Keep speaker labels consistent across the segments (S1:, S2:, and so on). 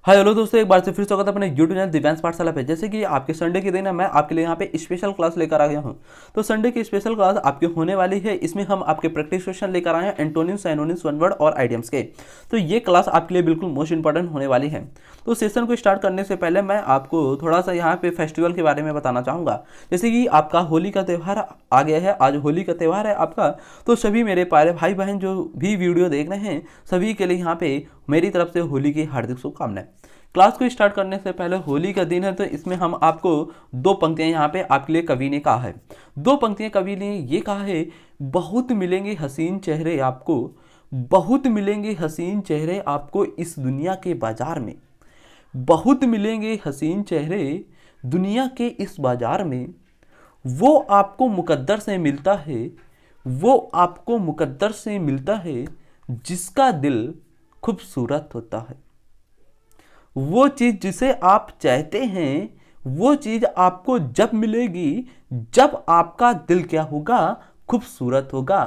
S1: Hi hello दोस्तों, एक बार से फिर स्वागत है अपने यूट्यूब चैनल दिव्यांश पाठशाला पे। जैसे कि आपके संडे के दिन है, मैं आपके लिए यहाँ पे स्पेशल क्लास लेकर आ गया हूँ। तो संडे की स्पेशल क्लास आपकी होने वाली है। इसमें हम आपके प्रैक्टिस क्वेश्चन लेकर आए हैं एंटोनिम्स, साइनोनिम्स, वन वर्ड और आइडियम्स के। तो ये क्लास आपके लिए बिल्कुल मोस्ट इंपॉर्टेंट होने वाली है। तो सेशन को स्टार्ट करने से पहले मैं आपको थोड़ा सा यहाँ पे फेस्टिवल के बारे में बताना चाहूँगा। जैसे कि आपका होली का त्यौहार आ गया है, आज होली का त्यौहार है आपका। तो सभी मेरे प्यारे भाई बहन जो भी वीडियो देख रहे हैं, सभी के लिए यहाँ पे मेरी तरफ से होली की हार्दिक शुभकामनाएं। क्लास को स्टार्ट करने से पहले होली का दिन है, तो इसमें हम आपको दो पंक्तियां यहाँ पे आपके लिए कवि ने कहा है। दो पंक्तियां कवि ने ये कहा है, बहुत मिलेंगे हसीन चेहरे आपको, बहुत मिलेंगे हसीन चेहरे आपको इस दुनिया के बाजार में, बहुत मिलेंगे हसीन चेहरे दुनिया के इस बाजार में। वो आपको मुकद्दर से मिलता है, वो आपको मुकद्दर से मिलता है, जिसका दिल खूबसूरत होता है। वो चीज जिसे आप चाहते हैं, वो चीज आपको जब मिलेगी जब आपका दिल क्या होगा, खूबसूरत होगा।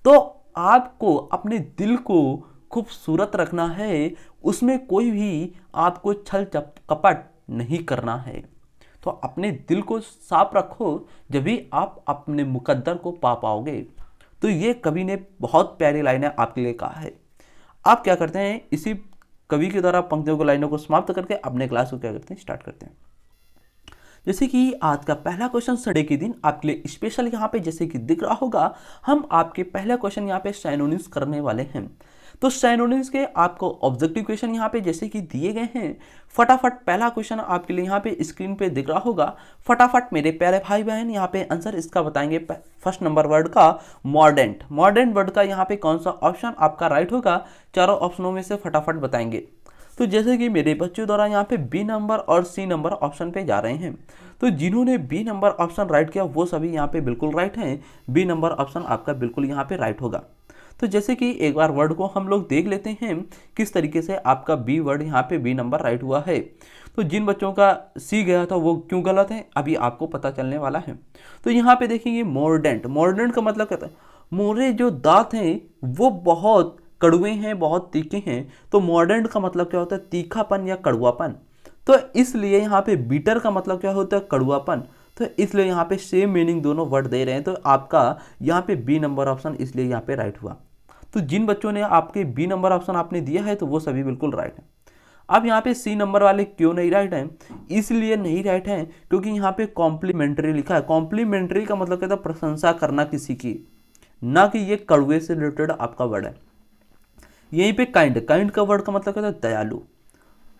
S1: तो आपको अपने दिल को खूबसूरत रखना है, उसमें कोई भी आपको छल कपट नहीं करना है। तो अपने दिल को साफ रखो, जब भी आप अपने मुकद्दर को पा पाओगे। तो ये कवि ने बहुत प्यारी लाइनें आपके लिए कहा है। आप क्या करते हैं, इसी कवि के द्वारा पंक्तियों को, लाइनों को समाप्त करके अपने क्लास को क्या करते हैं, स्टार्ट करते हैं। जैसे कि आज का पहला क्वेश्चन संडे के दिन आपके लिए स्पेशल यहाँ पे जैसे कि दिख रहा होगा, हम आपके पहला क्वेश्चन यहाँ पे साइनोनिम्स करने वाले हैं। तो साइनोनिम्स के आपको ऑब्जेक्टिव क्वेश्चन यहाँ पे जैसे कि दिए गए हैं। फटाफट पहला क्वेश्चन आपके लिए यहाँ पे स्क्रीन पे दिख रहा होगा। फटाफट मेरे प्यारे भाई बहन यहाँ पे आंसर इसका बताएंगे। फर्स्ट नंबर वर्ड का मॉर्डेंट, मॉर्डेंट वर्ड का यहाँ पे कौन सा ऑप्शन आपका राइट होगा, चारों ऑप्शनों में से फटाफट बताएंगे। तो जैसे कि मेरे बच्चों द्वारा यहाँ पे बी नंबर और सी नंबर ऑप्शन पे जा रहे हैं। तो जिन्होंने बी नंबर ऑप्शन राइट किया वो सभी यहाँ पे बिल्कुल राइट हैं। बी नंबर ऑप्शन आपका बिल्कुल यहाँ पे राइट होगा। तो जैसे कि एक बार वर्ड को हम लोग देख लेते हैं किस तरीके से आपका बी वर्ड यहाँ पे बी नंबर राइट हुआ है। तो जिन बच्चों का सी गया था वो क्यों गलत है, अभी आपको पता चलने वाला है। तो यहाँ पे देखेंगे मोर्डेंट, मोर्डेंट का मतलब कहता है मोरे जो दांत हैं वो बहुत कड़वे हैं, बहुत तीखे हैं। तो मॉडर्न का मतलब क्या होता है, तीखापन या कड़वापन। तो इसलिए यहाँ पे बीटर का मतलब क्या होता है, कड़वापन। तो इसलिए यहाँ पे सेम मीनिंग दोनों वर्ड दे रहे हैं। तो आपका यहाँ पे बी नंबर ऑप्शन इसलिए यहाँ पे राइट हुआ। तो जिन बच्चों ने आपके बी नंबर ऑप्शन आपने दिया है तो वो सभी बिल्कुल राइट है। अब यहाँ पे सी नंबर वाले क्यों नहीं राइट हैं, इसलिए नहीं राइट हैं क्योंकि यहाँ पे कॉम्प्लीमेंट्री लिखा है। कॉम्प्लीमेंट्री का मतलब कहता है प्रशंसा करना किसी की, ना कि ये कड़वे से रिलेटेड आपका वर्ड है। यहीं पे काइंड, काइंड का वर्ड का मतलब कहता है दयालु।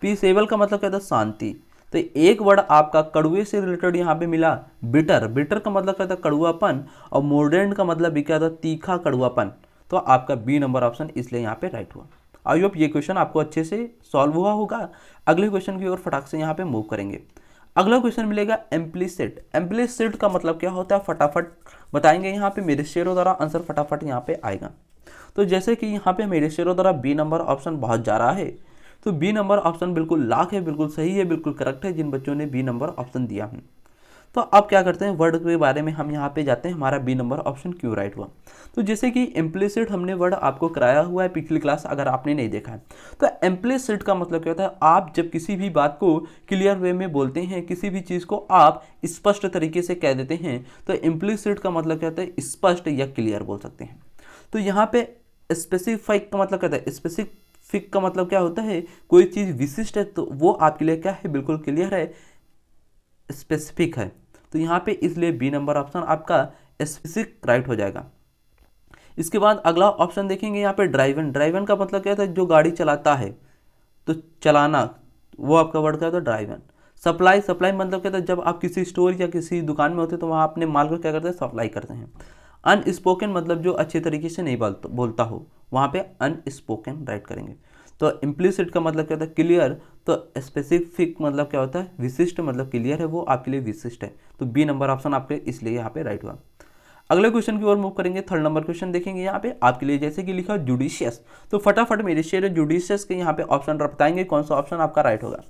S1: पीसेबल का मतलब कहता है शांति। तो एक वर्ड आपका कड़वे से रिलेटेड यहाँ पे मिला, बिटर, बिटर का मतलब कहता है कड़वापन। और मोर्डेंट का मतलब भी क्या था, तीखा कड़वापन। तो आपका बी नंबर ऑप्शन इसलिए यहाँ पे राइट हुआ। आई होप ये क्वेश्चन आपको अच्छे से सॉल्व हुआ होगा। अगले क्वेश्चन की ओर फटाक से यहाँ पे मूव करेंगे। अगला क्वेश्चन मिलेगा एम्प्लिसिट। एम्प्लिसिट का मतलब क्या होता है, फटाफट बताएंगे यहाँ पे मेरे शेयरों द्वारा। आंसर फटाफट यहाँ पे आएगा। तो जैसे कि यहाँ पे मेरे शेयरों द्वारा बी नंबर ऑप्शन बहुत जा रहा है, तो बी नंबर ऑप्शन बिल्कुल लाख है, बिल्कुल सही है, बिल्कुल करेक्ट है जिन बच्चों ने बी नंबर ऑप्शन दिया है। तो अब क्या करते हैं, वर्ड के बारे में हम यहाँ पे जाते हैं, हमारा बी नंबर ऑप्शन क्यों राइट हुआ। तो जैसे कि इम्प्लिसिट हमने वर्ड आपको कराया हुआ है पिछली क्लास, अगर आपने नहीं देखा है। तो इम्प्लिसिट का मतलब क्या होता है, आप जब किसी भी बात को क्लियर वे में बोलते हैं, किसी भी चीज़ को आप स्पष्ट तरीके से कह देते हैं, तो इम्प्लिसिट का मतलब क्या होता है, स्पष्ट या क्लियर बोल सकते हैं। तो यहाँ पे स्पेसिफिक का मतलब कहता है, स्पेसिफिक का मतलब क्या होता है, कोई चीज़ विशिष्ट है तो वो आपके लिए क्या है, बिल्कुल क्लियर है, स्पेसिफिक है। तो यहाँ पे इसलिए बी नंबर ऑप्शन आपका स्पेसिफिक राइट हो जाएगा। इसके बाद अगला ऑप्शन देखेंगे यहाँ पे ड्राइवन। ड्राइवन का मतलब क्या होता है, जो गाड़ी चलाता है, तो चलाना, वो आपका वर्ड क्या होता है, ड्राइवन। सप्लाई, सप्लाई मतलब क्या होता है, जब आप किसी स्टोर या किसी दुकान में होते हैं तो वहाँ अपने माल को क्या करते हैं, सप्लाई करते हैं। अनस्पोकन मतलब जो अच्छे तरीके से नहीं बोलता हो, वहाँ पे अनस्पोकन राइट करेंगे। तो इम्प्लिसिट का मतलब क्या होता है, क्लियर। तो स्पेसिफिक मतलब क्या होता है, विशिष्ट, मतलब क्लियर है, वो आपके लिए विशिष्ट है। तो बी नंबर ऑप्शन आपके इसलिए यहाँ पे राइट हुआ। अगले क्वेश्चन की ओर मूव करेंगे। थर्ड नंबर क्वेश्चन देखेंगे यहाँ पे आपके लिए, जैसे कि लिखा जुडिशियस। तो फटाफट मेरे शेयर जुडिशियस के यहाँ पे ऑप्शन बताएंगे कौन सा ऑप्शन आपका राइट होगा।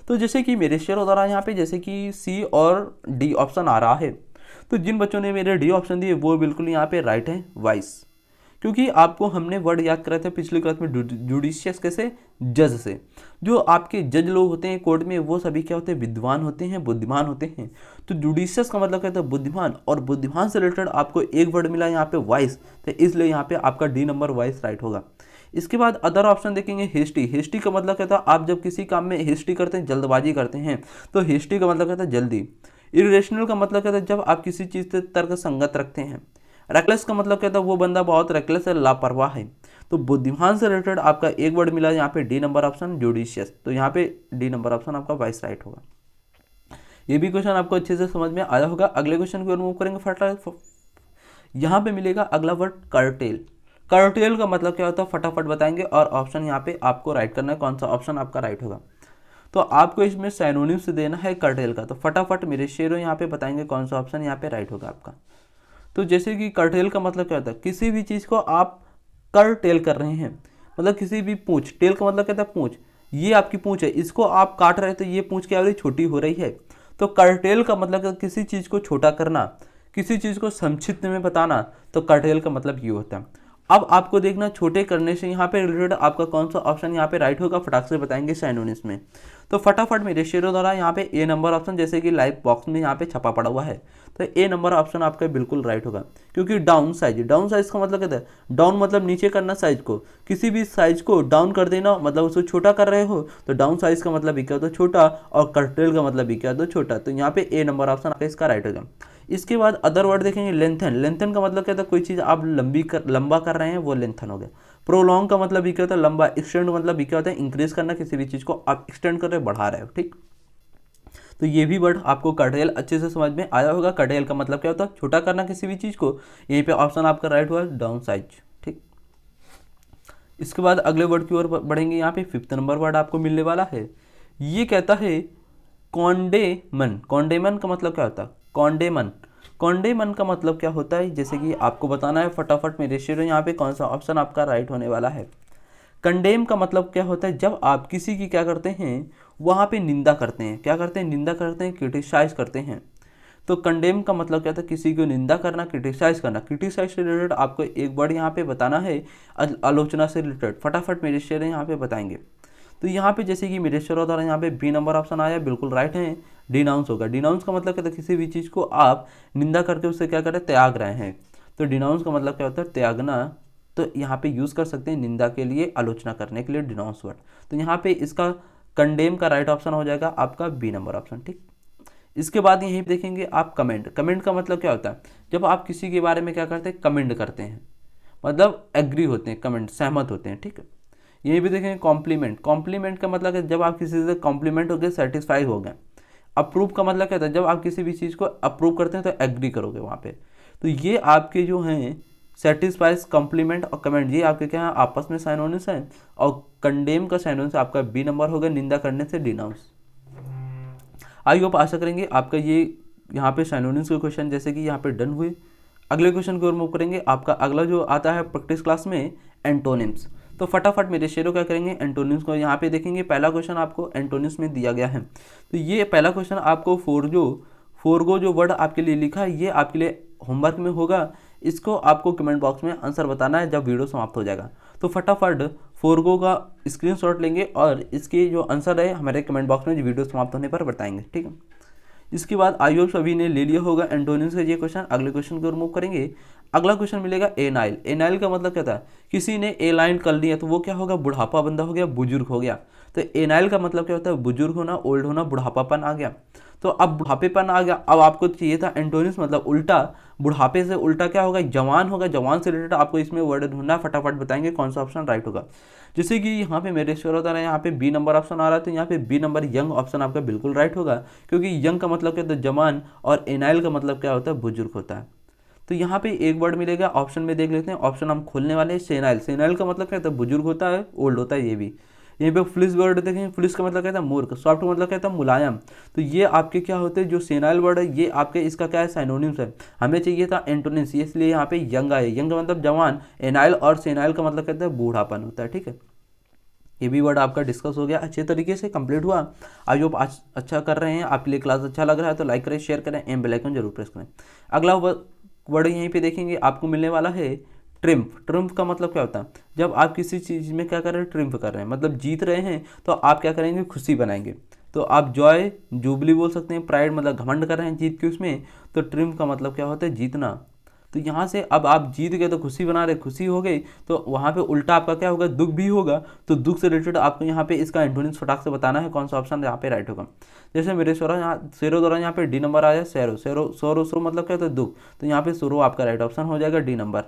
S1: तो जैसे कि मेरे शेयर द्वारा यहाँ पे जैसे कि सी और डी ऑप्शन आ रहा है। तो जिन बच्चों ने मेरे डी ऑप्शन दिए वो बिल्कुल यहाँ पे राइट है, वाइस। क्योंकि आपको हमने वर्ड याद कराया था पिछली क्लास में जुडिशियस कैसे, जज से। जो आपके जज लोग होते हैं कोर्ट में वो सभी क्या होते हैं, विद्वान होते हैं, बुद्धिमान होते हैं। तो जुडिशियस का मतलब क्या होता है, बुद्धिमान, और बुद्धिमान से रिलेटेड आपको एक वर्ड मिला यहाँ पे वाइस, तो इसलिए यहाँ पे आपका डी नंबर वाइस राइट होगा। इसके बाद अदर ऑप्शन देखेंगे हिस्ट्री। हिस्ट्री का मतलब क्या था, आप जब किसी काम में हिस्ट्री करते हैं, जल्दबाजी करते हैं, तो हिस्ट्री का मतलब क्या था, जल्दी। इरेशनल का मतलब क्या था, जब आप किसी चीज़ से तर्क संगत रखते हैं। रेकलेस का मतलब क्या था, वो बंदा बहुत रेकलेस है, लापरवाह है। तो बुद्धिमान से रिलेटेड आपका एक वर्ड मिला यहाँ पे डी नंबर ऑप्शन जुडिशियस, तो यहाँ पे डी नंबर ऑप्शन आपका वाइस राइट होगा। ये भी क्वेश्चन आपको अच्छे से समझ में आया होगा। अगले क्वेश्चन की ओर मूव करेंगे फटाफट। यहाँ पे मिलेगा अगला वर्ड कर्टेल। कर्टेल का मतलब क्या होता है फटाफट बताएंगे, और ऑप्शन यहाँ पे आपको राइट करना है, कौन सा ऑप्शन आपका राइट होगा। तो आपको इसमें साइनोनिम से देना है कर्टेल का, तो फटाफट मेरे शेरों यहाँ पे बताएंगे कौन सा ऑप्शन यहाँ पे राइट होगा आपका। तो जैसे कि कर्टेल का मतलब क्या होता है, किसी भी चीज़ को आप कर्टेल कर रहे हैं, मतलब किसी भी पूंछ, टेल का मतलब क्या होता है पूंछ, ये आपकी पूंछ है, इसको आप काट रहे हैं तो ये पूंछ क्या हो रही है, छोटी हो रही है। तो कर्टेल का मतलब किसी चीज़ को छोटा करना, किसी चीज़ को संक्षिप्त में बताना, तो कर्टेल का मतलब ये होता है। अब आपको देखना छोटे करने से यहाँ पे रिलेटेड आपका कौन सा ऑप्शन यहाँ पे राइट होगा, फटाक से बताएंगे साइनोनिम्स में। तो फटाफट मेरे शेरों द्वारा यहाँ पे ए नंबर ऑप्शन, जैसे कि लाइव बॉक्स में यहाँ पे छपा पड़ा हुआ है, तो ए नंबर ऑप्शन आपका बिल्कुल राइट होगा। क्योंकि डाउन साइज, डाउन साइज का मतलब क्या है, डाउन मतलब नीचे करना साइज को, किसी भी साइज को डाउन कर देना, मतलब उसको छोटा कर रहे हो, तो डाउन साइज का मतलब भी क्या होता है, छोटा, और कर्टेल का मतलब भी क्या होता है, छोटा। तो यहाँ पे ए नंबर ऑप्शन आपका इसका राइट होगा। इसके बाद अदर वर्ड देखेंगे लेंथन। लेंथन का मतलब क्या था, कोई चीज़ आप लंबा कर रहे हैं, वो लेंथन हो गया। प्रोलॉन्ग का मतलब भी क्या होता है, लंबा। एक्सटेंड मतलब भी क्या होता है, इंक्रीज करना, किसी भी चीज़ को आप एक्सटेंड कर रहे हो, बढ़ा रहे हो, ठीक। तो ये भी वर्ड आपको कर्टेल अच्छे से समझ में आया होगा। कर्टेल का मतलब क्या होता है, छोटा करना किसी भी चीज़ को। यहीं पे ऑप्शन आपका राइट हुआ डाउन साइज, ठीक। इसके बाद अगले वर्ड की ओर बढ़ेंगे। यहाँ पे 5th नंबर वर्ड आपको मिलने वाला है। ये कहता है कॉन्डेमन। कॉन्डेमन का मतलब क्या होता है, कॉन्डेमन। कॉन्डेमन का मतलब क्या होता है, जैसे कि आपको बताना है फटाफट मेरे शेरों, यहाँ पे कौन सा ऑप्शन आपका राइट होने वाला है। कंडेम का मतलब क्या होता है, जब आप किसी की क्या करते हैं, वहाँ पे निंदा करते हैं। क्या करते हैं, निंदा करते हैं, क्रिटिसाइज करते हैं। तो कंडेम का मतलब क्या था, किसी को निंदा करना, क्रिटिसाइज करना। क्रिटिसाइज से रिलेटेड आपको एक वर्ड यहाँ पे बताना है, आलोचना से रिलेटेड। फटाफट मेरे शेर यहाँ पे बताएंगे। तो यहाँ पे जैसे कि मेरे शेरों द्वारा यहाँ पे बी नंबर ऑप्शन आया, बिल्कुल राइट है, डिनाउंस होगा। डिनाउंस का मतलब क्या था, किसी भी चीज़ को आप निंदा करके उससे क्या करें, त्याग रहे हैं। तो डिनाउंस का मतलब क्या होता है, त्यागना। तो यहाँ पे यूज़ कर सकते हैं निंदा के लिए, आलोचना करने के लिए डिनाउंस वर्ड। तो यहाँ पे इसका कंडेम का राइट ऑप्शन हो जाएगा आपका बी नंबर ऑप्शन, ठीक। इसके बाद यहीं पे देखेंगे आप कमेंट। कमेंट का मतलब क्या होता है, जब आप किसी के बारे में क्या करते हैं, कमेंट करते हैं, मतलब एग्री होते हैं, कमेंट सहमत होते हैं, ठीक है। यहीं भी देखेंगे कॉम्प्लीमेंट। कॉम्प्लीमेंट का मतलब है जब आप किसी से कॉम्प्लीमेंट हो गए, सेटिस्फाई हो गए। अप्रूव का मतलब क्या होता है, जब आप किसी भी चीज़ को अप्रूव करते हैं तो एग्री करोगे वहाँ पे। तो ये आपके जो हैं सेटिस्फाइज, कॉम्प्लीमेंट और कमेंट, ये आपके क्या है, आपस में साइनोनिम्स हैं। और कंडेम का साइनोनिम्स आपका बी नंबर होगा, निंदा करने से डिनाउंस। आई होप आशा करेंगे आपका ये यहाँ पे साइनोनिम्स के क्वेश्चन जैसे कि यहाँ पे डन हुए। अगले क्वेश्चन की ओर मूव करेंगे। आपका अगला जो आता है प्रैक्टिस क्लास में एंटोनिम्स। तो फटाफट मेरे शेरों क्या करेंगे, एंटोनिम्स को यहाँ पे देखेंगे। पहला क्वेश्चन आपको एंटोनिम्स में दिया गया है। तो ये पहला क्वेश्चन आपको फोरगो जो वर्ड आपके लिए लिखा है, ये आपके लिए होमवर्क में होगा। इसको आपको कमेंट बॉक्स में आंसर बताना है जब वीडियो समाप्त हो जाएगा। तो फटाफट फोरगो का स्क्रीनशॉट लेंगे और इसके जो आंसर है हमारे कमेंट बॉक्स में वीडियो समाप्त होने पर बताएंगे, ठीक है। इसके बाद आई होप सभी ने ले लिया होगा एंटोनिम्स का ये क्वेश्चन। अगले क्वेश्चन को रिमूव करेंगे। अगला क्वेश्चन मिलेगा एनाइल। एनाइल का मतलब क्या था, किसी ने ए लाइन कर लिया तो वो क्या होगा, बुढ़ापा बंदा हो गया, बुजुर्ग हो गया। तो एनाइल का मतलब क्या होता है, बुजुर्ग होना, ओल्ड होना, बुढ़ापापन आ गया। तो अब बुढ़ापेपन आ गया, अब आपको चाहिए था एंटोनिम्स मतलब उल्टा। बुढ़ापे से उल्टा क्या होगा, जवान होगा। जवान से रिलेटेड आपको इसमें वर्ड ढूंढना, फटाफट बताएंगे कौन सा ऑप्शन राइट होगा। जैसे कि यहाँ पे मेरे शेर होता है, यहाँ पे बी नंबर ऑप्शन आ रहा है, तो यहाँ पे बी नंबर यंग ऑप्शन आपका बिल्कुल राइट होगा। क्योंकि यंग का मतलब क्या होता है, जवान, और एनाइल का मतलब क्या होता है, बुजुर्ग होता है। तो यहाँ पे एक वर्ड मिलेगा, ऑप्शन में देख लेते हैं। ऑप्शन हम खोलने वाले हैं, सेनाइल। सेनाइल का मतलब क्या होता है, बुजुर्ग होता है, ओल्ड होता है। ये भी यहीं पे फ्लिस वर्ड देखें, फ्लिस का मतलब क्या था, मूर्ख। सॉफ्ट का मतलब क्या था, मुलायम। तो ये आपके क्या होते हैं, जो सेनाइल वर्ड है ये आपके इसका क्या है, साइनोनिम्स है। हमें चाहिए था एंटोनिम्स, इसलिए यहाँ पे यंग आए। यंग का मतलब जवान, एनाइल और सेनाइल का मतलब कहता है बूढ़ापन होता है, ठीक है। ये भी वर्ड आपका डिस्कस हो गया, अच्छे तरीके से कंप्लीट हुआ। आई होप आज अच्छा कर रहे हैं, आपके लिए क्लास अच्छा लग रहा है तो लाइक करें, शेयर करें, बेल आइकन जरूर प्रेस करें। अगला वर्ड यहीं पे देखेंगे, आपको मिलने वाला है ट्रिम्फ, ट्रिम्फ का मतलब क्या होता है, जब आप किसी चीज़ में क्या कर रहे हैं, ट्रिम्फ कर रहे हैं, मतलब जीत रहे हैं, तो आप क्या करेंगे, खुशी बनाएंगे। तो आप जॉय, जुबली बोल सकते हैं। प्राइड मतलब घमंड कर रहे हैं जीत के उसमें, तो ट्रिम्फ का मतलब क्या होता है, जीतना। तो यहाँ से अब आप जीत गए तो खुशी बना रहे, खुशी हो गई, तो वहाँ पे उल्टा आपका क्या होगा, दुख भी होगा। तो दुख से रिलेटेड आपको यहाँ पे इसका एंटोनिम्स फटाक से बताना है, कौन सा ऑप्शन यहाँ पे राइट होगा। जैसे मेरे सोरा यहाँ शेरो द्वारा यहाँ पे डी नंबर आ जाए, सैरो, सैरो, सोरो, सो मतलब क्या होता है, दुख, तो यहाँ पे सोरो आपका राइट ऑप्शन हो जाएगा, डी नंबर।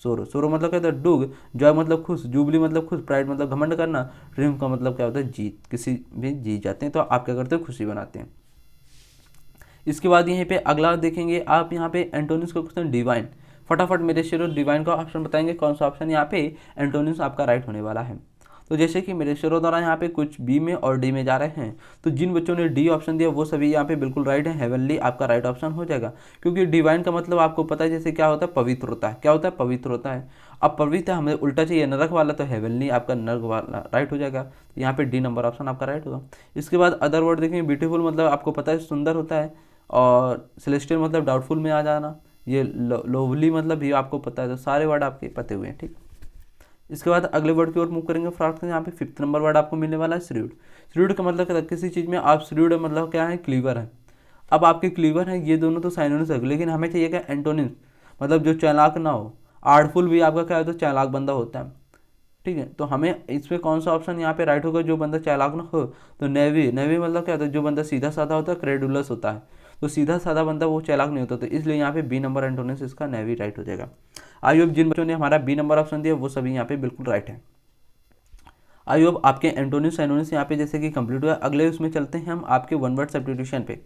S1: सोरो, सोरो मतलब क्या होता है, दुख, जॉय मतलब खुश, जुबली मतलब खुश, प्राइड मतलब घमंड करना, ट्रिम्फ का मतलब क्या होता है, जीत, किसी भी जीत जाते हैं तो आप क्या करते हैं, खुशी बनाते हैं। इसके बाद यहीं पे अगला देखेंगे आप, यहाँ पे एंटोनिम्स का क्वेश्चन डिवाइन। फटाफट मेरे शेरो डिवाइन का ऑप्शन बताएंगे, कौन सा ऑप्शन यहाँ पे एंटोनिम्स आपका राइट होने वाला है। तो जैसे कि मेरे शेरों द्वारा यहाँ पे कुछ बी में और डी में जा रहे हैं, तो जिन बच्चों ने डी ऑप्शन दिया वो सभी यहाँ पे बिल्कुल राइट है, हेवनली आपका राइट ऑप्शन हो जाएगा। क्योंकि डिवाइन का मतलब आपको पता है जैसे क्या होता है, पवित्र होता है। क्या होता है, पवित्र होता है। अब पवित्र हमें उल्टा चाहिए नरक वाला, तो हेवनली आपका नरक वाला राइट हो जाएगा। तो यहाँ पे डी नंबर ऑप्शन आपका राइट होगा। इसके बाद अदर वर्ड देखेंगे, ब्यूटीफुल मतलब आपको पता है सुंदर होता है, और सेलेस्टियल मतलब डाउटफुल में आ जाना, ये लोवली मतलब भी आपको पता है। तो सारे वर्ड आपके पते हुए हैं, ठीक। इसके बाद अगले वर्ड की ओर मूव करेंगे फ्रॉड के। यहाँ पे 5th नंबर वर्ड आपको मिलने वाला है, श्रीड। श्रीड का मतलब क्या है, किसी चीज़ में आप श्रीड मतलब क्या है, क्लीवर है। अब आपके क्लीवर है, ये दोनों तो साइनोनिम्स है, लेकिन हमें चाहिए क्या, एंटोनिम्स, मतलब जो चालाक ना हो। आर्टफुल भी आपका क्या है, तो चालाक बंदा होता है, ठीक है। तो हमें इसमें कौन सा ऑप्शन यहाँ पे राइट होगा, जो बंदा चालाक ना हो। तो नेवी, नेवी मतलब क्या होता है, जो बंदा सीधा साधा होता है, क्रेडुलस होता है। तो सीधा साधा बंदा वो चालाक नहीं होता, तो इसलिए यहाँ पे बी नंबर एंटोनिम्स इसका नेवी राइट हो जाएगा। आई होप जिन बच्चों ने हमारा बी नंबर ऑप्शन दिया वो सभी यहाँ पे बिल्कुल राइट है। आई होप आपके एंटोनिम्स एनोनिम्स यहाँ पे जैसे कि कंप्लीट हुआ। अगले उसमें चलते हैं हम आपके वन वर्ड सब्स्टिट्यूशन पे।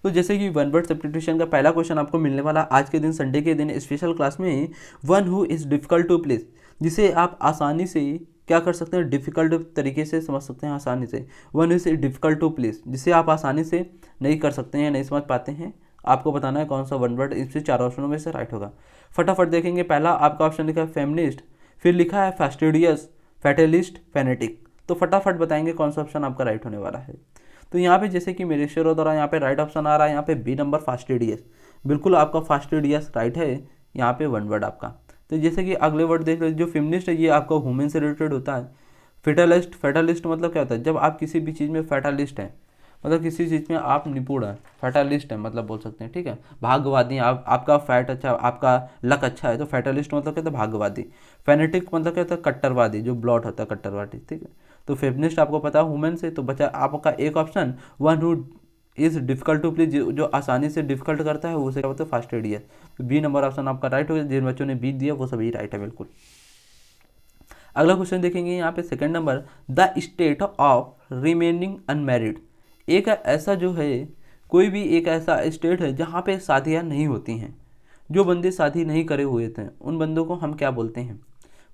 S1: तो जैसे कि वन वर्ड सब्स्टिट्यूशन का पहला क्वेश्चन आपको मिलने वाला आज के दिन, संडे के दिन स्पेशल क्लास में, one who is difficult to place, जिसे आप आसानी से क्या कर सकते हैं, डिफिकल्ट तरीके से समझ सकते हैं आसानी से। One is difficult to place, जिसे आप आसानी से नहीं कर सकते हैं, नहीं समझ पाते हैं, आपको बताना है कौन सा वन वर्ड इससे चार ऑप्शनों में से राइट होगा। फटाफट देखेंगे। पहला आपका ऑप्शन लिखा है फेमिनिस्ट, फिर लिखा है फास्टिडियस, फैटलिस्ट, फेनेटिक। तो फटाफट बताएंगे कौन सा ऑप्शन आपका राइट होने वाला है। तो यहाँ पे जैसे कि मेरे शेरों द्वारा यहाँ पे राइट ऑप्शन आ रहा है, यहाँ पे बी नंबर फास्टिडियस, बिल्कुल आपका फास्टिडियस राइट है यहाँ पे वन वर्ड आपका। तो जैसे कि अगले वर्ड देख लो, जो फेमिनिस्ट है ये आपका वुमेन से रिलेटेड होता है। फेटलिस्ट, फेटलिस्ट मतलब क्या होता है, जब आप किसी भी चीज़ में फेटलिस्ट हैं, मतलब किसी चीज़ में आप निपुण हैं, फैटलिस्ट है मतलब बोल सकते हैं, ठीक है। भाग्यवादी, आप आपका फैट अच्छा, आपका लक अच्छा है, तो फैटलिस्ट मतलब क्या होता है, भाग्यवादी। फेनेटिक मतलब क्या होता है, कट्टरवादी, जो ब्लॉट होता है कट्टरवादी, ठीक है। तो फेमिनिस्ट आपको पता है वुमेन से, तो बचा आपका एक option, one who is difficult to please, जो आसानी से डिफिकल्ट करता है उसे क्या बोलते हैं, फास्टिडियस। तो बी नंबर ऑप्शन आपका राइट हो गया। जिन बच्चों ने बी दिया वो सभी राइट है बिल्कुल। अगला क्वेश्चन देखेंगे यहाँ पे second number, the state of remaining unmarried. एक ऐसा जो है, कोई भी एक ऐसा स्टेट है जहाँ पे शादियाँ नहीं होती हैं, जो बंदे शादी नहीं करे हुए थे उन बंदों को हम क्या बोलते हैं,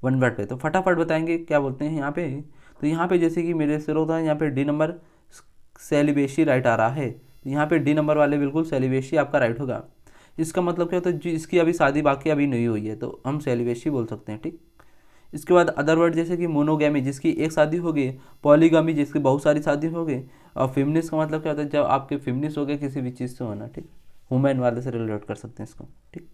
S1: वन वर्ड पे। तो फटाफट बताएंगे क्या बोलते हैं यहाँ पे। तो यहाँ पे जैसे कि मेरे सिर होता है, यहाँ पे डी नंबर सेलिबेशी राइट आ रहा है, यहाँ पे डी नंबर वाले बिल्कुल सेलिबेशी आपका राइट होगा। इसका मतलब क्या होता है, जिसकी अभी शादी बाकी अभी नहीं हुई है तो हम सेलिबेशी बोल सकते हैं, ठीक। इसके बाद अदर वर्ड जैसे कि मोनोगैमी, जिसकी एक शादी हो गई, पॉलीगामी, जिसकी बहुत सारी शादी हो गई, और फेमिनिस्ट का मतलब क्या होता है, जब आपके फेमिनिस्ट हो गए किसी भी चीज़ से होना, ठीक। वुमेन वाले से रिलेट कर सकते हैं इसको, ठीक।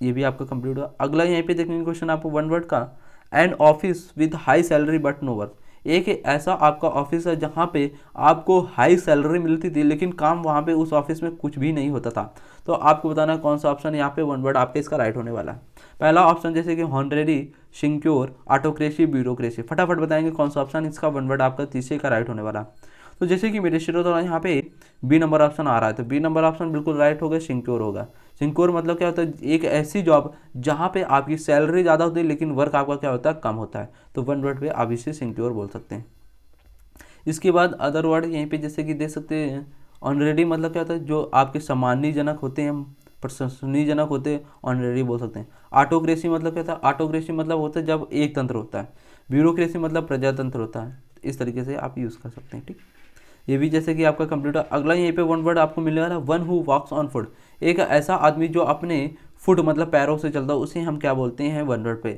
S1: ये भी आपका कंप्लीट हुआ। अगला यहीं पे देखेंगे क्वेश्चन आपको वन वर्ड का, an office with high salary but no work. एक ऐसा आपका ऑफिस है जहाँ पे आपको हाई सैलरी मिलती थी लेकिन काम वहाँ पे उस ऑफिस में कुछ भी नहीं होता था। तो आपको बताना है कौन सा ऑप्शन यहाँ पे वन वर्ड आपके इसका राइट होने वाला है। पहला ऑप्शन जैसे कि हॉनरेरी, सिक्योर, ऑटोक्रेसी, ब्यूरोक्रेसी। फटाफट बताएंगे कौन सा ऑप्शन इसका वन वर्ड आपका तीसरे का राइट होने वाला। तो जैसे कि मेरे शेरों द्वारा यहाँ पे बी नंबर ऑप्शन आ रहा है, तो बी नंबर ऑप्शन बिल्कुल राइट होगा, सिक्योर होगा। सिक्योर मतलब क्या होता है, एक ऐसी जॉब जहाँ पे आपकी सैलरी ज़्यादा होती है लेकिन वर्क आपका क्या होता है, कम होता है। तो वन वर्ड पे आप इसे सिक्योर बोल सकते हैं। इसके बाद अदर वर्ड यहीं पे जैसे कि देख सकते हैं, ऑनरेडी मतलब क्या होता है, जो आपके सम्मानजनक होते हैं, प्रशंसनीयजनक होते हैं, ऑनरेडी बोल सकते हैं। ऑटोक्रेसी मतलब क्या था, ऑटोक्रेसी मतलब होता है जब एक तंत्र होता है। ब्यूरोक्रेसी मतलब प्रजातंत्र होता है। इस तरीके से आप यूज़ कर सकते हैं, ठीक। ये भी जैसे कि आपका कंप्लीट। अगला यहीं पे वन वर्ड आपको मिलने वाला, one who walks on foot. एक ऐसा आदमी जो अपने फुट मतलब पैरों से चलता है, उसे हम क्या बोलते हैं वन वर्ड पे।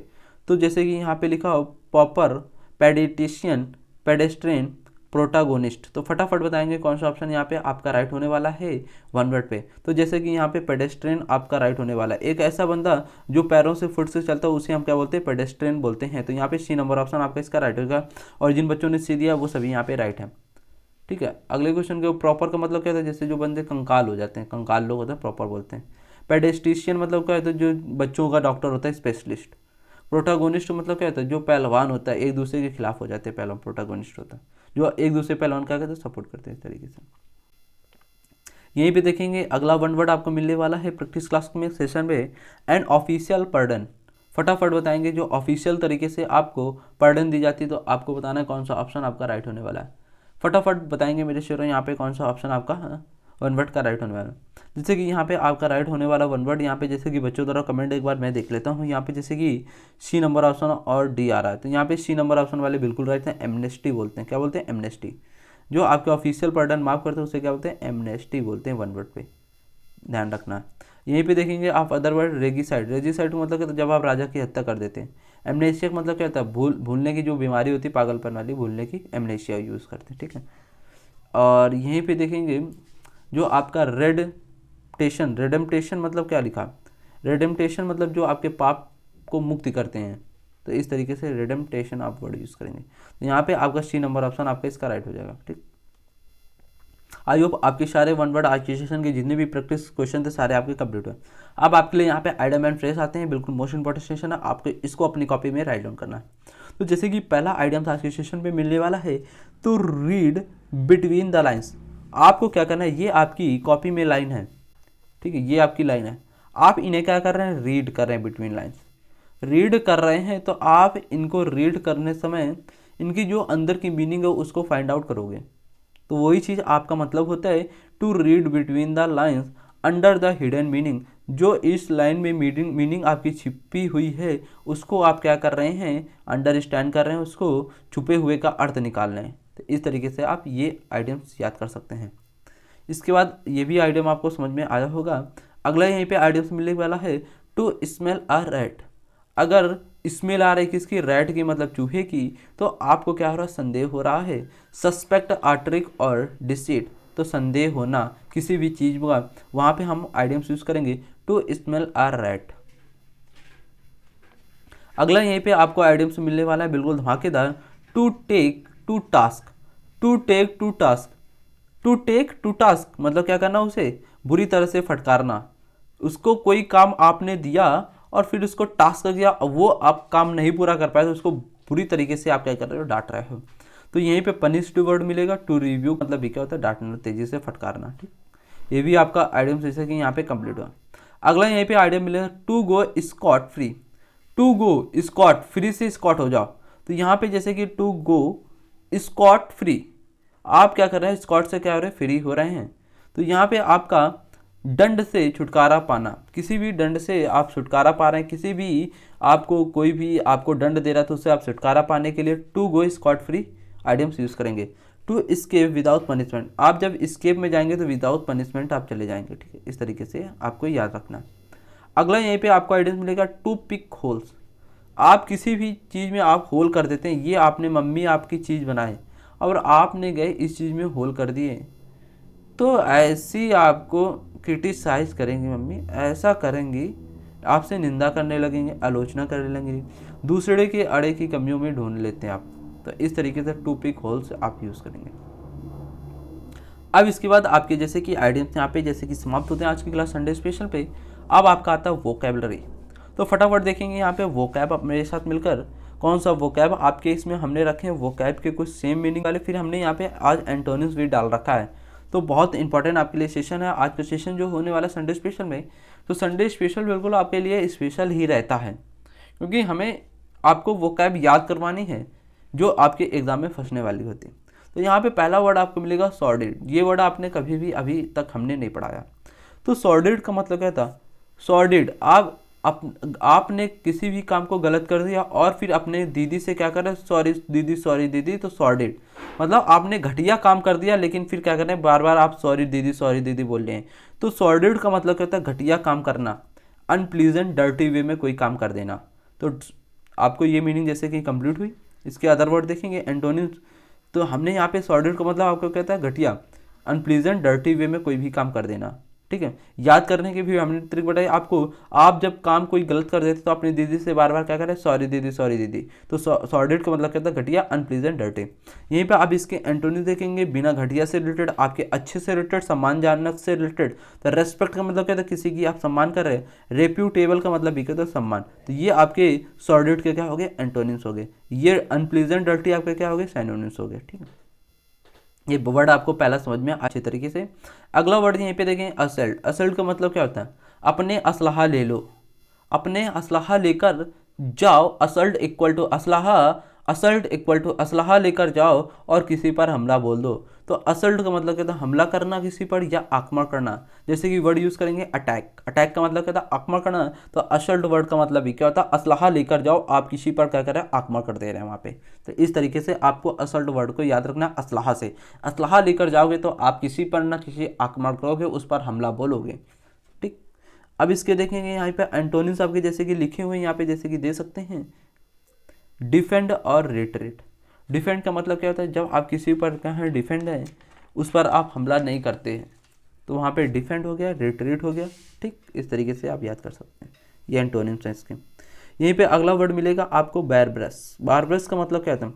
S1: तो जैसे कि यहाँ पे लिखा हो, पॉपर, पेडिटिशियन, पेडेस्ट्रेन, प्रोटागोनिस्ट। तो फटाफट बताएंगे कौन सा ऑप्शन यहाँ पे आपका राइट होने वाला है वन वर्ड पे। तो जैसे कि यहाँ पे पेडेस्ट्रियन आपका राइट होने वाला है। एक ऐसा बंदा जो पैरों से फुट से चलता है उसे हम क्या बोलते हैं, पेडेस्ट्रियन बोलते हैं। तो यहाँ पे सी नंबर ऑप्शन आपका इसका राइट होगा, और जिन बच्चों ने सी दिया वो सभी यहाँ पे राइट है। ठीक है, अगले क्वेश्चन के प्रॉपर का मतलब क्या होता है, जैसे जो बंदे कंकाल हो जाते हैं, कंकाल लोग होते हैं, प्रॉपर बोलते हैं। पेडेस्ट्रिशियन मतलब क्या होता है, जो बच्चों का डॉक्टर होता है, स्पेशलिस्ट। प्रोटागोनिस्ट मतलब क्या होता है, जो पहलवान होता है, एक दूसरे के खिलाफ हो जाते हैं पहलवान, प्रोटागोनिस्ट होता है, जो एक दूसरे पहलवान क्या कहते हैं, सपोर्ट करते हैं इस तरीके से। यहीं पे देखेंगे अगला वन वर्ड आपको मिलने वाला है प्रैक्टिस क्लास में सेशन में, एंड ऑफिशियल पर्डन। फटाफट बताएंगे जो ऑफिशियल तरीके से आपको पर्डन दी जाती है, तो आपको बताना है कौन सा ऑप्शन आपका राइट होने वाला है। फटाफट बताएंगे मेरे शेरों यहाँ पे कौन सा ऑप्शन आपका वन वर्ड का राइट होने वाला है। जैसे कि यहाँ पे आपका राइट होने वाला वन वर्ड, यहाँ पे जैसे कि बच्चों द्वारा कमेंट एक बार मैं देख लेता हूँ। यहाँ पे जैसे कि सी नंबर ऑप्शन और डी आ रहा है, तो यहाँ पे सी नंबर ऑप्शन वाले बिल्कुल राइट हैं। एमनेस्टी बोलते हैं, क्या बोलते हैं, एमनेस्टी। जो आपके ऑफिशियल पर्डन माफ करते हैं उसे क्या बोलते हैं, एमनेस्टी बोलते हैं वन वर्ड पे, ध्यान रखना। यहीं पे देखेंगे आप अदर वर्ड रेगिसाइड। रेगिसाइड मतलब क्या, जब आप राजा की हत्या कर देते हैं। एमनेशिया का मतलब क्या होता है, भूलने की जो बीमारी होती है, पागलपन वाली, भूलने की, एमनेशिया यूज़ करते हैं। ठीक है, और यहीं पे देखेंगे जो आपका रेडेम्पटेशन मतलब क्या लिखा, रेडेम्पटेशन मतलब जो आपके पाप को मुक्ति करते हैं, तो इस तरीके से रेडेम्पटेशन आप वर्ड यूज़ करेंगे। तो यहाँ पे आपका सी नंबर ऑप्शन आपका इसका राइट हो जाएगा। ठीक, आई होप आपके सारे वन वर्ड आज के सेशन के जितने भी प्रैक्टिस क्वेश्चन थे सारे आपके कंप्लीट हुए। अब आपके लिए यहाँ पे आइडियम एंड फ्रेज आते हैं, बिल्कुल मोस्ट इंपॉर्टेंट सेशन है, आपको इसको अपनी कॉपी में राइट डाउन करना है। तो जैसे कि पहला आइडियम आज के सेशन पे मिलने वाला है, तो रीड बिटवीन द लाइन्स। आपको क्या करना है, ये आपकी कॉपी में लाइन है, ठीक है, ये आपकी लाइन है, आप इन्हें क्या कर रहे हैं, रीड कर रहे हैं, बिटवीन लाइन्स रीड कर रहे हैं। तो आप इनको रीड करने समय इनकी जो अंदर की मीनिंग है उसको फाइंड आउट करोगे। तो वही चीज़ आपका मतलब होता है to read between the lines under the hidden meaning. जो इस लाइन में मीनिंग आपकी छिपी हुई है उसको आप क्या कर रहे हैं, अंडरस्टैंड कर रहे हैं, उसको छुपे हुए का अर्थ निकाल रहे हैं। तो इस तरीके से आप ये आइडियम्स याद कर सकते हैं। इसके बाद ये भी आइडियम आपको समझ में आया होगा। अगला यहीं पे आइडियम्स मिलने वाला है, टू स्मेल अ रैट। अगर स्मेल आ रही है किसकी, रैट की मतलब चूहे की, तो आपको क्या हो रहा है, संदेह हो रहा है। सस्पेक्ट अ ट्रिक और डिसीट, तो संदेह होना किसी भी चीज़ का, वहाँ पे हम आइडियम्स यूज करेंगे टू स्मेल अ रैट। अगला यहीं पे आपको आइडियम्स मिलने वाला है बिल्कुल धमाकेदार, to take to task. To take to task, to take to task मतलब क्या करना, उसे बुरी तरह से फटकारना। उसको कोई काम आपने दिया और फिर उसको टास्क दिया, वो आप काम नहीं पूरा कर पाए तो उसको बुरी तरीके से आप क्या कर रहे हो, डांट रहे हो। तो यहीं पे पनिश्ड वर्ड मिलेगा, टू रिव्यू मतलब भी क्या होता है, डांटना, तेजी से फटकारना। ठीक, ये भी आपका आइडियम जैसे कि यहाँ पे कंप्लीट हुआ। अगला यहीं पे आइडियम मिलेगा, to go scot free. To go scot, free से स्कॉट हो जाओ। तो यहाँ पे जैसे कि टू गो स्कॉट फ्री, आप क्या कर रहे हैं, स्कॉट से क्या हो रहे हैं, फ्री हो रहे हैं। तो यहाँ पे आपका दंड से छुटकारा पाना, किसी भी दंड से आप छुटकारा पा रहे हैं, किसी भी आपको कोई भी आपको दंड दे रहा है तो उससे आप छुटकारा पाने के लिए to go scot free idioms use करेंगे। टू स्केप विदाउट पनिशमेंट, आप जब स्केप में जाएंगे तो विदाउट पनिशमेंट आप चले जाएंगे। ठीक है, इस तरीके से आपको याद रखना है। अगला यहीं पे आपको आइडियम्स मिलेगा, टू पिक होल्स। आप किसी भी चीज़ में आप होल कर देते हैं, ये आपने मम्मी आपकी चीज़ बनाए और आपने गए इस चीज़ में होल कर दिए, तो ऐसी आपको क्रिटिसाइज करेंगी मम्मी, ऐसा करेंगी, आपसे निंदा करने लगेंगे, आलोचना करने लगेंगे, दूसरे के अड़े की कमियों में ढूंढ लेते हैं आप। तो इस तरीके से टू पिक होल्स आप यूज़ करेंगे। अब इसके बाद आपके जैसे कि आइडियम्स यहाँ पे जैसे कि समाप्त होते हैं आज की क्लास संडे स्पेशल पे। अब आपका आता है वोकैबलरी। तो फटाफट देखेंगे यहाँ पे वोकैब आप मेरे साथ मिलकर कौन सा वोकैब आपके इसमें हमने रखे हैं, वोकैब के कुछ सेम मीनिंग वाले, फिर हमने यहाँ पे आज एंटोनिम्स भी डाल रखा है। तो बहुत इंपॉर्टेंट आपके लिए सेशन है आज का सेशन जो होने वाला संडे स्पेशल में। तो संडे स्पेशल बिल्कुल आपके लिए स्पेशल ही रहता है, क्योंकि हमें आपको वोकैब याद करवानी है जो आपके एग्जाम में फंसने वाली होती है। तो यहाँ पे पहला वर्ड आपको मिलेगा सॉर्डिड। ये वर्ड आपने कभी भी अभी तक हमने नहीं पढ़ाया। तो सॉर्डिड का मतलब क्या था, सॉर्डिड आपने किसी भी काम को गलत कर दिया और फिर अपने दीदी से क्या कर रहे, सॉरी दीदी। तो सॉर्डिड मतलब आपने घटिया काम कर दिया, लेकिन फिर क्या कर रहे हैं, बार बार आप सॉरी दीदी बोल रहे हैं। तो सॉर्डिड का मतलब क्या होता है, घटिया काम करना, अनप्लीजेंट डर्टी वे में कोई काम कर देना। तो आपको ये मीनिंग जैसे कि कंप्लीट हुई। इसके अदर वर्ड देखेंगे एंटोनिम्स। तो हमने यहाँ पे सॉर्डेड का मतलब आपको कहता है घटिया, अनप्लीजेंट, डर्टी वे में कोई भी काम कर देना। ठीक है, याद करने की भी हमने ट्रिक बताई आपको। आप जब काम कोई गलत कर देते तो अपनी दीदी से बार बार क्या करें, सॉरी दीदी, सॉरी दीदी। तो सॉर्डेड का मतलब कहता है घटिया, अनप्लीजेंट, डर्टी। यहीं पे आप इसके एंटोनी देखेंगे, बिना घटिया से रिलेटेड, आपके अच्छे से रिलेटेड, सम्मानजनक से रिलेटेड। तो रेस्पेक्ट का मतलब कहता है किसी की आप सम्मान कर रहे हैं। रेप्यूटेबल का मतलब भी कहता है सम्मान। तो ये आपके सॉर्डेड के क्या हो गए, एंटोनिम्स हो गए। ये अनप्लीजेंट, डर्टी आपके क्या हो गए, सिनोनिम्स हो गए। ठीक है, ये वर्ड आपको पहला समझ में अच्छे तरीके से। अगला वर्ड यहीं पे देखें, असल्ट। असल्ट का मतलब क्या होता है, अपने असलाहा ले लो, अपने असलाहा लेकर जाओ। असल्ट इक्वल टू असलाहा, असल्ट इक्वल टू असलाहा लेकर जाओ और किसी पर हमला बोल दो। तो असल्ट का मतलब कहता है हमला करना किसी पर या आक्रमण करना। जैसे कि वर्ड यूज़ करेंगे अटैक, अटैक का मतलब कहता है आक्रमण करना। तो असल्ट वर्ड का मतलब भी क्या होता है, असलाहा लेकर जाओ, आप किसी पर क्या कर रहे हैं, आक्रमण कर दे रहे हैं वहाँ पे। तो इस तरीके से आपको असल्ट वर्ड को याद रखना, असलाहा से। असलाहा लेकर जाओगे तो आप किसी पर ना किसी आक्रमण करोगे, उस पर हमला बोलोगे। ठीक, अब इसके देखेंगे यहाँ पे एंटोनिम्स आपके जैसे कि लिखे हुए हैं यहाँ पे, जैसे कि दे सकते हैं डिफेंड और रिट्रीट। डिफेंड का मतलब क्या होता है, जब आप किसी पर कहें डिफेंड है, उस पर आप हमला नहीं करते हैं, तो वहाँ पे डिफेंड हो गया, रिट्रीट हो गया। ठीक, इस तरीके से आप याद कर सकते हैं, ये एंटोनिम्स हैं इसके। यहीं पे अगला वर्ड मिलेगा आपको बारबरस। बारबरस का मतलब क्या होता है,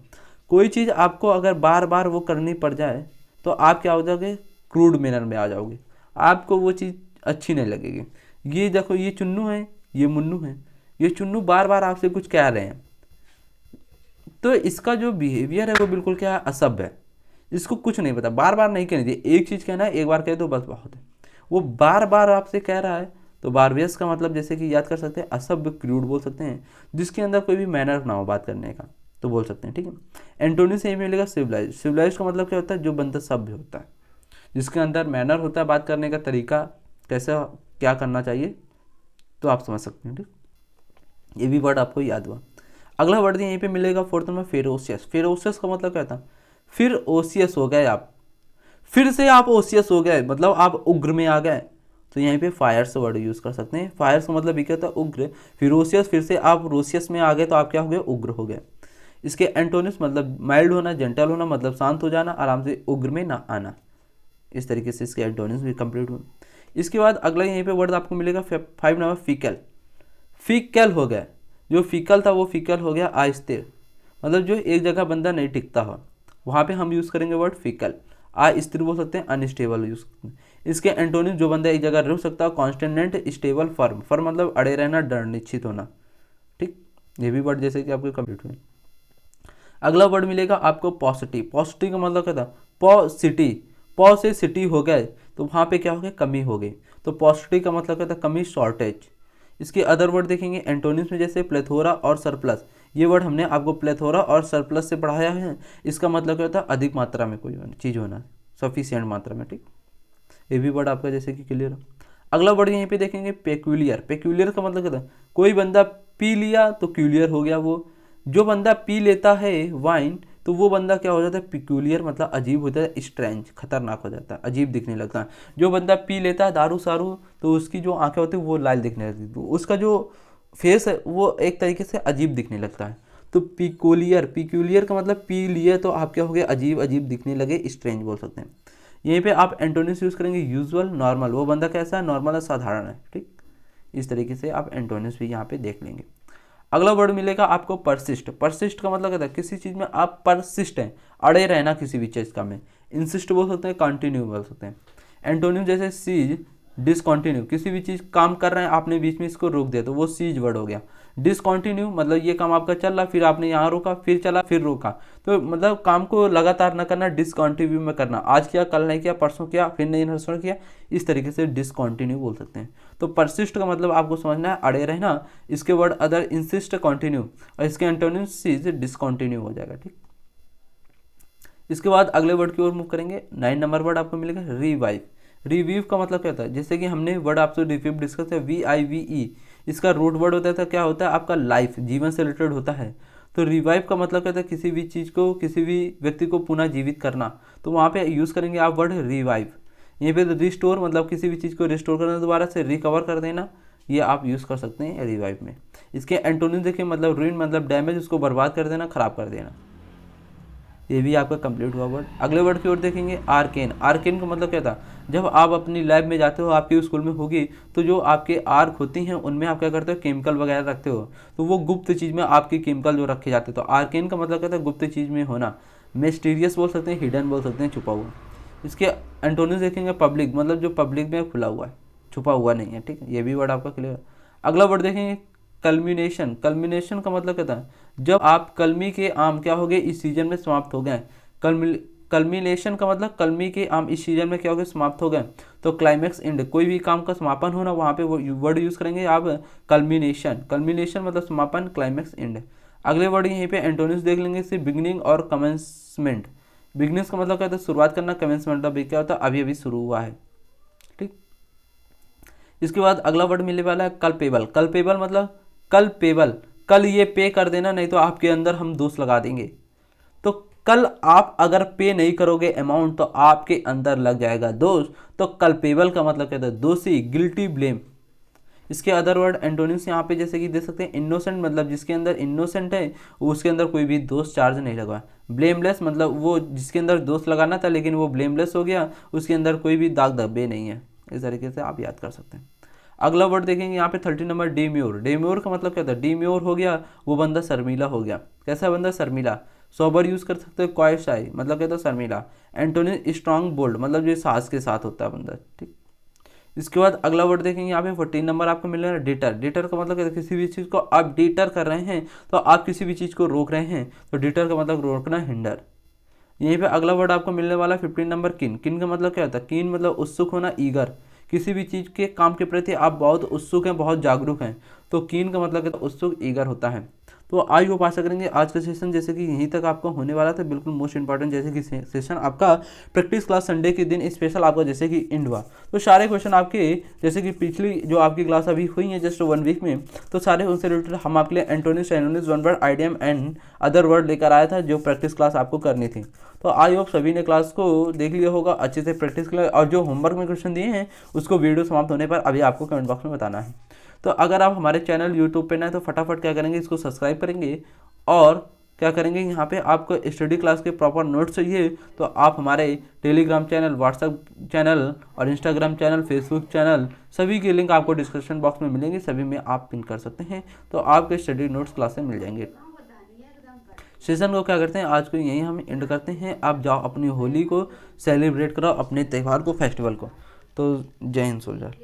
S1: कोई चीज़ आपको अगर बार बार वो करनी पड़ जाए तो आप क्या हो जाओगे, क्रूड मैनर में आ जाओगे, आपको वो चीज़ अच्छी नहीं लगेगी। ये देखो, ये चुन्नू है, ये मुन्नू है, ये चुन्नू बार बार आपसे कुछ कह रहे हैं, तो इसका जो बिहेवियर है वो बिल्कुल क्या है, असभ्य है। इसको कुछ नहीं पता, बार बार नहीं कहनी चाहिए, एक चीज़ कहना है, एक बार कह दो बस बहुत है। वो बार बार आपसे कह रहा है, तो बारबेस का मतलब जैसे कि याद कर सकते हैं, असभ्य, क्रूड बोल सकते हैं, जिसके अंदर कोई भी मैनर ना हो बात करने का, तो बोल सकते हैं। ठीक है, एंटोनी से ही मिलेगा सिविलाइज। सिविलाइज का मतलब क्या होता है, जो बंदा सभ्य होता है, जिसके अंदर मैनर होता है, बात करने का तरीका, कैसा क्या करना चाहिए, तो आप समझ सकते हैं। ठीक, ये भी वर्ड आपको याद हुआ। अगला वर्ड यहीं पे मिलेगा फोर्थ में, फेरोसियस। फेरोसियस का मतलब क्या था, फिर ओसियस हो गए आप, फिर से आप ओसियस हो गए, मतलब आप उग्र में आ गए। तो यहीं पे फायर्स वर्ड यूज़ कर सकते हैं। फायर्स का मतलब ये क्या होता है, उग्र। फिरोसियस, फिर से आप रोसियस में आ गए तो आप क्या हो गए, उग्र हो गए। इसके एंटोनिम्स मतलब माइल्ड होना, जेंटल होना, मतलब शांत हो जाना, आराम से, उग्र में ना आना। इस तरीके से इसके एंटोनिम्स भी कंप्लीट हुए। इसके बाद अगला यहीं पे वर्ड आपको मिलेगा 5 नंबर, फीकल। फीकल हो गया, जो फीकल था वो फीकल हो गया अस्थिर, मतलब जो एक जगह बंदा नहीं टिकता हो, वहाँ पे हम यूज़ करेंगे वर्ड फीकल। अस्थिर बोल सकते हैं, अनस्टेबल यूज़ सकते हैं। इसके एंटोनिम, जो बंदा एक जगह रुक सकता है, कॉन्स्टेंट, स्टेबल, फर्म। फर्म मतलब अड़े रहना, डर, निश्चित होना। ठीक, ये भी वर्ड जैसे कि आपके कंप्लीट हुए। अगला वर्ड मिलेगा आपको पॉसिटिव। पॉसिटिव का मतलब क्या था, पॉसिटी, पॉ से सिटी हो गए तो वहाँ पे क्या हो गया, कमी हो गई। तो पॉसिटिव का मतलब क्या था, कमी, शॉर्टेज। इसके अदर वर्ड देखेंगे एंटोनिम्स में, जैसे प्लेथोरा और सरप्लस। ये वर्ड हमने आपको प्लेथोरा और सरप्लस से पढ़ाया है। इसका मतलब क्या होता है, अधिक मात्रा में कोई चीज़ होना, सफिशिएंट मात्रा में। ठीक, ये भी वर्ड आपका जैसे कि क्लियर हो। अगला वर्ड यहीं पे देखेंगे पेक्यूलियर। पेक्यूलियर का मतलब क्या था, कोई बंदा पी लिया तो क्यूलियर हो गया वो। जो बंदा पी लेता है वाइन, तो वो बंदा क्या हो जाता है, पिक्यूलियर, मतलब अजीब होता है, स्ट्रेंज, खतरनाक हो जाता है, अजीब दिखने लगता है। जो बंदा पी लेता है दारू सारू, तो उसकी जो आंखें होती है वो लाल दिखने लगती है, तो उसका जो फेस है वो एक तरीके से अजीब दिखने लगता है। तो पिक्यूलियर, पिक्यूलियर का मतलब पी लिए तो आप क्या हो गए, अजीब अजीब दिखने लगे, स्ट्रेंज बोल सकते हैं। यहीं पे आप एंटोनिम्स यूज़ करेंगे, यूजुअल, नॉर्मल, वो बंदा कैसा है, नॉर्मल है, साधारण है। ठीक, इस तरीके से आप एंटोनिम्स भी यहाँ पे देख लेंगे। अगला वर्ड मिलेगा आपको परसिस्ट। परसिस्ट का मतलब क्या है, किसी चीज़ में आप परसिस्ट हैं, अड़े रहना किसी भी चीज़ का में। इंसिस्ट बोल सकते हैं, कंटिन्यू बोल सकते हैं। एंटोनिम जैसे सीज, डिसकंटिन्यू, किसी भी चीज़ काम कर रहे हैं आपने बीच में इसको रोक दिया तो वो सीज वर्ड हो गया। डिसकंटिन्यू मतलब ये काम आपका चल रहा, फिर आपने यहाँ रोका, फिर चला, फिर रोका, तो मतलब काम को लगातार न करना, डिसकंटिन्यू में करना। आज किया, कल नहीं किया, परसों किया, फिर नहीं परसों किया, इस तरीके से डिसकंटिन्यू बोल सकते हैं। तो परसिस्ट का मतलब आपको समझना है, अड़े रहना। इसके वर्ड अदर, इंसिस्ट, कंटिन्यू, और इसके एंटोनिम सीज, डिसकंटिन्यू हो जाएगा। ठीक, इसके बाद अगले वर्ड की ओर मूव करेंगे। 9 नंबर वर्ड आपको मिलेगा रिवाइव। रिवीव का मतलब क्या होता है, जैसे कि हमने वर्ड आपसे रिवीव डिस्कस किया, VIVE, इसका रूट वर्ड होता है, क्या होता है आपका, लाइफ, जीवन से रिलेटेड होता है। तो रिवाइव का मतलब क्या होता है, किसी भी चीज़ को, किसी भी व्यक्ति को पुनः जीवित करना, तो वहाँ पे यूज़ करेंगे आप वर्ड रिवाइव। यहीं पे रिस्टोर मतलब किसी भी चीज़ को रिस्टोर करना, दोबारा से रिकवर कर देना, ये आप यूज़ कर सकते हैं रिवाइव में। इसके एंटोनिम देखिए, मतलब रूइन मतलब डैमेज, उसको बर्बाद कर देना, खराब कर देना। ये भी आपका कंप्लीट हुआ वर्ड। अगले वर्ड की ओर देखेंगे आर्केन। आर्केन का मतलब क्या था, जब आप अपनी लैब में जाते हो, आपके स्कूल में होगी, तो जो आपके आर्क होती हैं उनमें आप क्या करते हो, केमिकल वगैरह रखते हो, तो वो गुप्त चीज़ में आपके केमिकल जो रखे जाते हैं। तो आर्केन का मतलब क्या था, गुप्त चीज़ में होना। मिस्टीरियस बोल सकते हैं, हिडन बोल सकते हैं, छुपा हुआ। इसके एंटोनिम्स देखेंगे पब्लिक, मतलब जो पब्लिक में खुला हुआ है, छुपा हुआ नहीं है, ठीक है, ये भी वर्ड आपका क्लियर। अगला वर्ड देखेंगे कल्मिनेशन। कल्मिनेशन का मतलब क्या था, जब आप कलमी के आम क्या हो गए, इस सीजन में समाप्त हो गए। कल्मिनेशन का मतलब कलमी के आम इस सीजन में क्या हो गए, समाप्त हो गए। तो क्लाइमैक्स एंड, कोई भी काम का समापन होना, वहाँ पे वो वर्ड यूज़ करेंगे आप कल्मिनेशन। कल्मिनेशन मतलब समापन, क्लाइमैक्स एंड। अगले वर्ड यहीं पे एंटोनिम्स देख लेंगे, इसे बिगनिंग और कमेंसमेंट। बिगनिंग्स का मतलब क्या होता है, शुरुआत करना। कमेंसमेंट का क्या होता है, अभी अभी शुरू हुआ है, ठीक। इसके बाद अगला वर्ड मिलने वाला है कल्पेबल। कल्पेबल मतलब कल्पेबल, कल ये पे कर देना, नहीं तो आपके अंदर हम दोष लगा देंगे। तो कल आप अगर पे नहीं करोगे अमाउंट, तो आपके अंदर लग जाएगा दोष। तो कल्पेबल का मतलब कहता है दोषी, गिल्टी, ब्लेम। इसके अदर वर्ड एंटोनिम्स यहाँ पे जैसे कि दे सकते हैं इनोसेंट, मतलब जिसके अंदर इनोसेंट है उसके अंदर कोई भी दोष चार्ज नहीं लगा। ब्लेमलेस मतलब वो जिसके अंदर दोष लगाना था लेकिन वो ब्लेमलेस हो गया, उसके अंदर कोई भी दाग धब्बे नहीं है। इस तरीके से आप याद कर सकते हैं। अगला वर्ड देखेंगे यहाँ पे 30 नंबर डेम्योर। डेम्योर का मतलब क्या था, डेम्योर हो गया वो बंदा शर्मीला हो गया। कैसा बंदा, शर्मीला। सोबर यूज कर सकते हो, क्वाइट शाई मतलब क्या था, शर्मीला। एंटोनिम स्ट्रांग, बोल्ड मतलब जो साहस के साथ होता है बंदा, ठीक। इसके बाद अगला वर्ड देखेंगे यहाँ पे 14 नंबर आपको मिल रहा है डिटर। डिटर का मतलब क्या है, किसी भी चीज़ को आप डिटर कर रहे हैं, तो आप किसी भी चीज़ को रोक रहे हैं, तो डिटर का मतलब रोकना, हिंडर। यहीं पे अगला वर्ड आपको मिलने वाला 15 नंबर किन। किन का मतलब क्या होता है, किन मतलब उत्सुक होना, ईगर। किसी भी चीज़ के काम के प्रति आप बहुत उत्सुक हैं, बहुत जागरूक हैं, तो कीन का मतलब क्या, उत्सुक, ईगर होता है। तो आई होप आशा करेंगे आज का सेशन जैसे कि यहीं तक आपका होने वाला था, बिल्कुल मोस्ट इंपॉर्टेंट जैसे कि सेशन आपका प्रैक्टिस क्लास संडे के दिन स्पेशल आपका जैसे कि एंड हुआ। तो सारे क्वेश्चन आपके जैसे कि पिछली जो आपकी क्लास अभी हुई है जस्ट 1 वीक में, तो सारे उनसे रिलेटेड हम आपके लिए antonyms, anonymous, one word, idiom and other word लेकर आया था, जो प्रैक्टिस क्लास आपको करनी थी। तो आई होप सभी ने क्लास को देख लिया होगा, अच्छे से प्रैक्टिस किया, और जो होमवर्क में क्वेश्चन दिए हैं उसको वीडियो समाप्त होने पर अभी आपको कमेंट बॉक्स में बताना है। तो अगर आप हमारे चैनल यूट्यूब पे नए तो फटाफट क्या करेंगे, इसको सब्सक्राइब करेंगे, और क्या करेंगे यहाँ पे आपको स्टडी क्लास के प्रॉपर नोट्स चाहिए तो आप हमारे टेलीग्राम चैनल, व्हाट्सएप चैनल और इंस्टाग्राम चैनल, फेसबुक चैनल, सभी के लिंक आपको डिस्क्रिप्शन बॉक्स में मिलेंगे, सभी में आप पिन कर सकते हैं, तो आपके स्टडी नोट्स क्लास में मिल जाएंगे। सेशन को क्या करते हैं, आज को यहीं हम एंड करते हैं। आप जाओ अपनी होली को सेलिब्रेट करो, अपने त्यौहार को, फेस्टिवल को। तो जय हिंद सोल्जर।